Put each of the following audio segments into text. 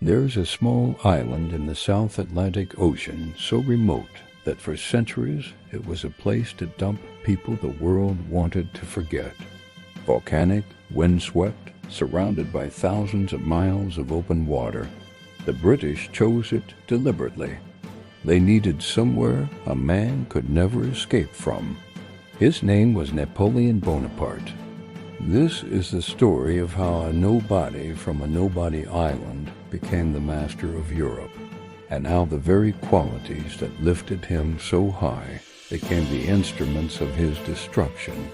There's a small island in the South Atlantic Ocean so remote that for centuries it was a place to dump people the world wanted to forget. Volcanic, windswept, surrounded by thousands of miles of open water, the British chose it deliberately. They needed somewhere a man could never escape from. His name was Napoleon Bonaparte. This is the story of how a nobody from a nobody island became the master of Europe, and how the very qualities that lifted him so high became the instruments of his destruction.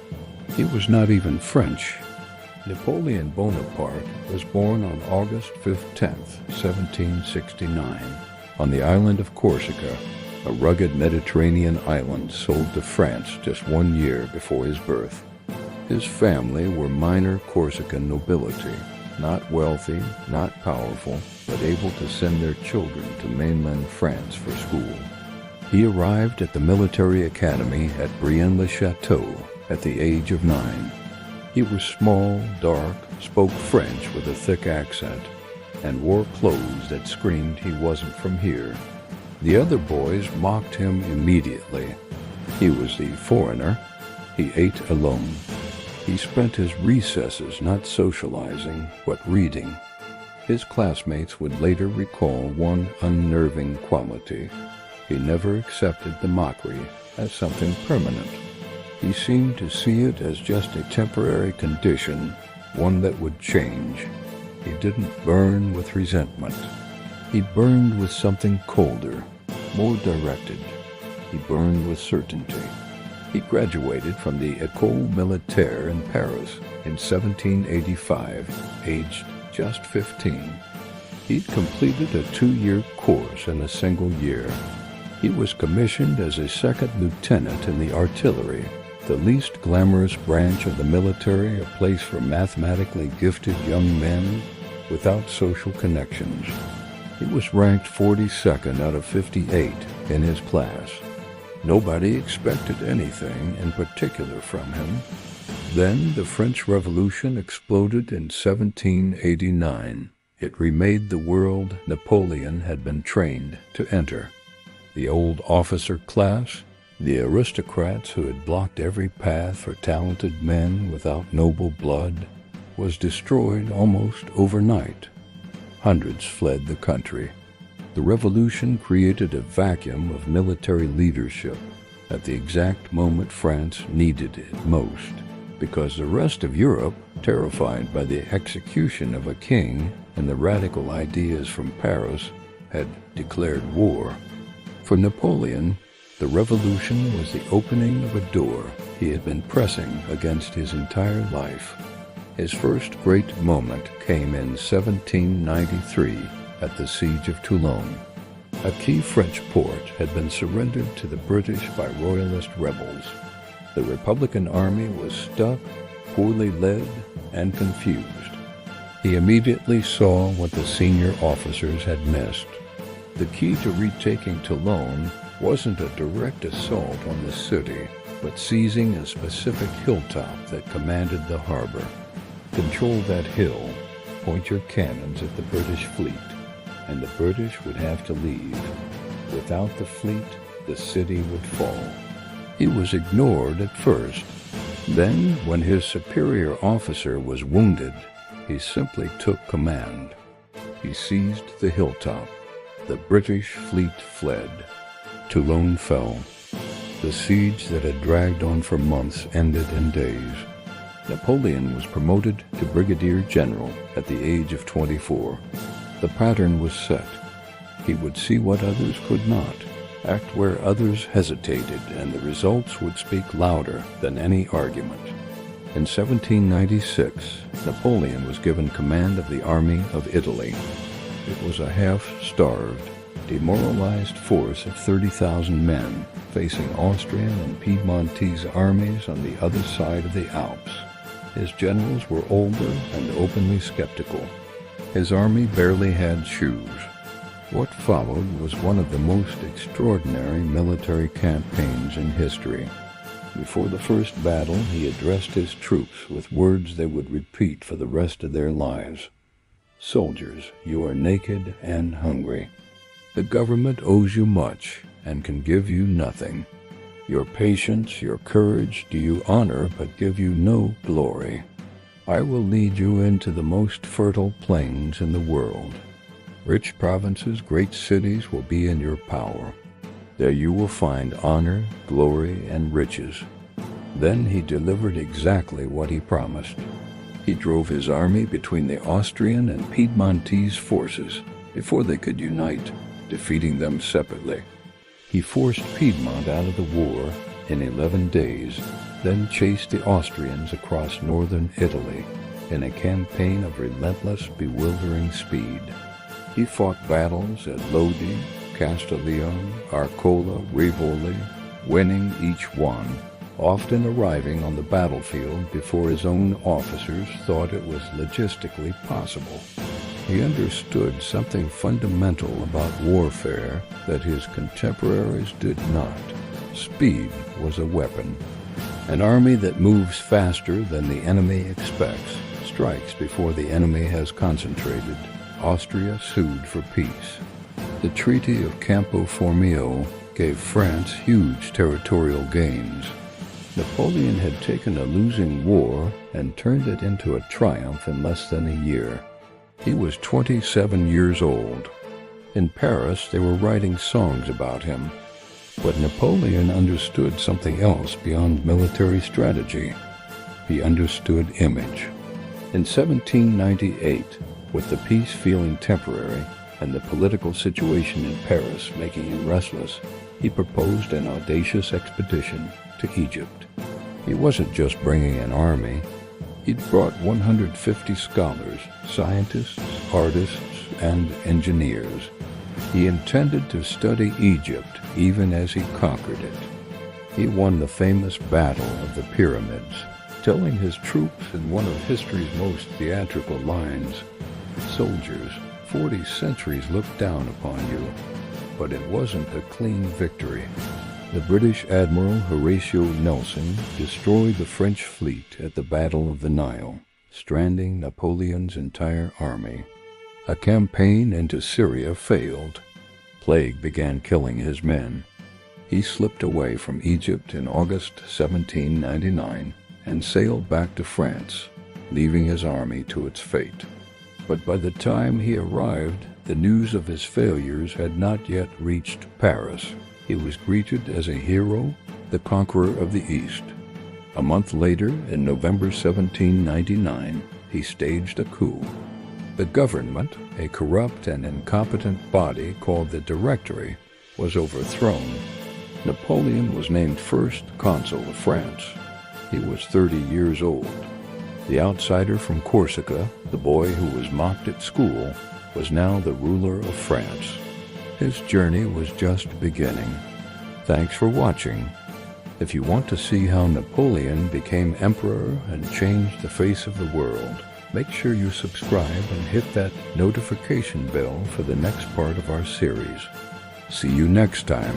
He was not even French. Napoleon Bonaparte was born on August 10th, 1769, on the island of Corsica, a rugged Mediterranean island sold to France just 1 year before his birth. His family were minor Corsican nobility, not wealthy, not powerful, but able to send their children to mainland France for school. He arrived at the military academy at Brienne-le-Château at the age of 9. He was small, dark, spoke French with a thick accent, and wore clothes that screamed he wasn't from here. The other boys mocked him immediately. He was the foreigner. He ate alone. He spent his recesses not socializing, but reading. His classmates would later recall one unnerving quality. He never accepted the mockery as something permanent. He seemed to see it as just a temporary condition, one that would change. He didn't burn with resentment. He burned with something colder, more directed. He burned with certainty. He graduated from the École Militaire in Paris in 1785, aged just 15. He'd completed a 2-year course in a single year. He was commissioned as a second lieutenant in the artillery, the least glamorous branch of the military, a place for mathematically gifted young men without social connections. He was ranked 42nd out of 58 in his class. Nobody expected anything in particular from him. Then the French Revolution exploded in 1789. It remade the world Napoleon had been trained to enter. The old officer class, the aristocrats who had blocked every path for talented men without noble blood, was destroyed almost overnight. Hundreds fled the country. The revolution created a vacuum of military leadership at the exact moment France needed it most, because the rest of Europe, terrified by the execution of a king and the radical ideas from Paris, had declared war. For Napoleon, the revolution was the opening of a door he had been pressing against his entire life. His first great moment came in 1793 at the Siege of Toulon. A key French port had been surrendered to the British by royalist rebels. The Republican army was stuck, poorly led, and confused. He immediately saw what the senior officers had missed. The key to retaking Toulon wasn't a direct assault on the city, but seizing a specific hilltop that commanded the harbor. Control that hill, point your cannons at the British fleet, and the British would have to leave. Without the fleet, the city would fall. He was ignored at first. Then, when his superior officer was wounded, he simply took command. He seized the hilltop. The British fleet fled. Toulon fell. The siege that had dragged on for months ended in days. Napoleon was promoted to brigadier general at the age of 24. The pattern was set. He would see what others could not, act where others hesitated, and the results would speak louder than any argument. In 1796, Napoleon was given command of the Army of Italy. It was a half-starved, demoralized force of 30,000 men facing Austrian and Piedmontese armies on the other side of the Alps. His generals were older and openly skeptical. His army barely had shoes. What followed was one of the most extraordinary military campaigns in history. Before the first battle, he addressed his troops with words they would repeat for the rest of their lives. Soldiers, you are naked and hungry. The government owes you much and can give you nothing. Your patience, your courage do you honor but give you no glory. I will lead you into the most fertile plains in the world. Rich provinces, great cities will be in your power. There you will find honor, glory, and riches. Then he delivered exactly what he promised. He drove his army between the Austrian and Piedmontese forces before they could unite, defeating them separately. He forced Piedmont out of the war in 11 days, then chased the Austrians across northern Italy in a campaign of relentless, bewildering speed. He fought battles at Lodi, Castiglione, Arcola, Rivoli, winning each one, often arriving on the battlefield before his own officers thought it was logistically possible. He understood something fundamental about warfare that his contemporaries did not. Speed was a weapon. An army that moves faster than the enemy expects strikes before the enemy has concentrated. Austria sued for peace. The Treaty of Campo Formio gave France huge territorial gains. Napoleon had taken a losing war and turned it into a triumph in less than a year. He was 27 years old. In Paris, they were writing songs about him. But Napoleon understood something else beyond military strategy. He understood image. In 1798, with the peace feeling temporary and the political situation in Paris making him restless, he proposed an audacious expedition to Egypt. He wasn't just bringing an army. He'd brought 150 scholars, scientists, artists, and engineers. He intended to study Egypt even as he conquered it. He won the famous Battle of the Pyramids, telling his troops in one of history's most theatrical lines, "Soldiers, 40 centuries looked down upon you, but it wasn't a clean victory." The British Admiral Horatio Nelson destroyed the French fleet at the Battle of the Nile, stranding Napoleon's entire army. A campaign into Syria failed. Plague began killing his men. He slipped away from Egypt in August 1799 and sailed back to France, leaving his army to its fate. But by the time he arrived, the news of his failures had not yet reached Paris. He was greeted as a hero, the conqueror of the East. A month later, in November 1799, he staged a coup. The government, a corrupt and incompetent body called the Directory, was overthrown. Napoleon was named first consul of France. He was 30 years old. The outsider from Corsica, the boy who was mocked at school, was now the ruler of France. His journey was just beginning. Thanks for watching. If you want to see how Napoleon became emperor and changed the face of the world, make sure you subscribe and hit that notification bell for the next part of our series. See you next time.